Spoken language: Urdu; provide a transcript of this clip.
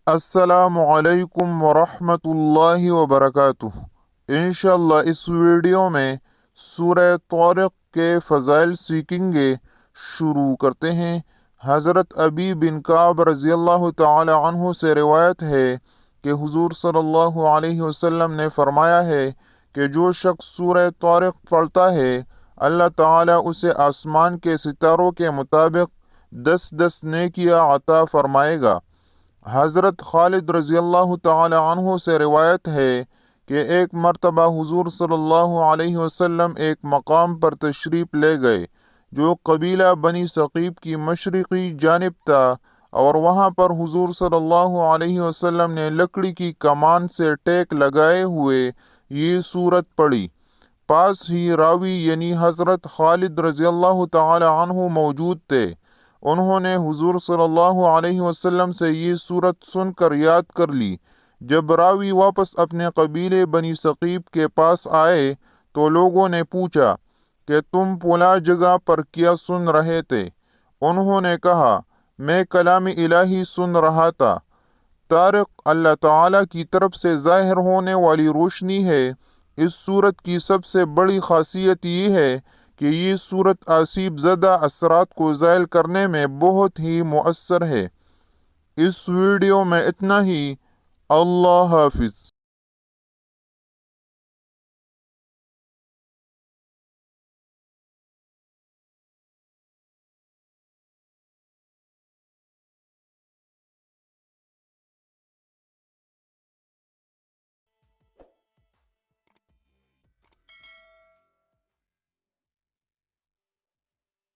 السلام علیکم ورحمۃ اللہ وبرکاتہ۔ انشاءاللہ اس ویڈیو میں سورہ طارق کے فضائل سیکھیں گے۔ شروع کرتے ہیں۔ حضرت ابی بن کعب رضی اللہ تعالی عنہ سے روایت ہے کہ حضور صلی اللہ علیہ وسلم نے فرمایا ہے کہ جو شخص سورہ طارق پڑھتا ہے اللہ تعالی اسے آسمان کے ستاروں کے مطابق 10 نیکیاں عطا فرمائے گا۔ حضرت خالد رضی اللہ تعالی عنہ سے روایت ہے کہ ایک مرتبہ حضور صلی اللہ علیہ وسلم ایک مقام پر تشریف لے گئے جو قبیلہ بنی ثقیف کی مشرقی جانب تھا، اور وہاں پر حضور صلی اللہ علیہ وسلم نے لکڑی کی کمان سے ٹیک لگائے ہوئے یہ سورت پڑھی۔ پاس ہی راوی یعنی حضرت خالد رضی اللہ تعالی عنہ موجود تھے۔ انہوں نے حضور صلی اللہ علیہ وسلم سے یہ سورت سن کر یاد کر لی۔ جب راوی واپس اپنے قبیلے بنی ثقیف کے پاس آئے تو لوگوں نے پوچھا کہ تم فلاں جگہ پر کیا سن رہے تھے؟ انہوں نے کہا میں کلام الہی سن رہا تھا۔ طارق اللہ تعالی کی طرف سے ظاہر ہونے والی روشنی ہے۔ اس سورت کی سب سے بڑی خاصیت یہ ہے کہ یہ سورت آسیب زدہ اثرات کو زائل کرنے میں بہت ہی مؤثر ہے۔ اس ویڈیو میں اتنا ہی۔ اللہ حافظ۔